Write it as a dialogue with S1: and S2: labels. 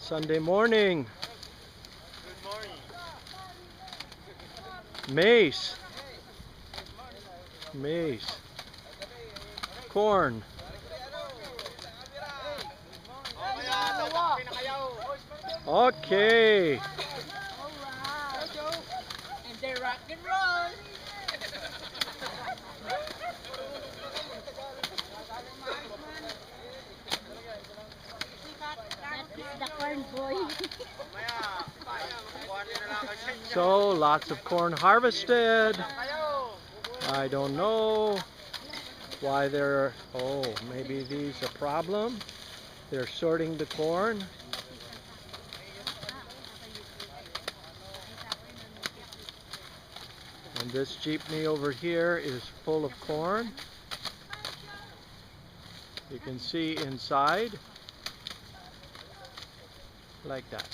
S1: Sunday morning.
S2: Good morning.
S1: Maize. Maize. Corn. Okay.
S3: Oh wow. And they rock and roll. That is the corn boy.
S1: So lots of corn harvested. I don't know why they're, oh, maybe these a problem. They're sorting the corn. And this jeepney over here is full of corn. You can see inside like that.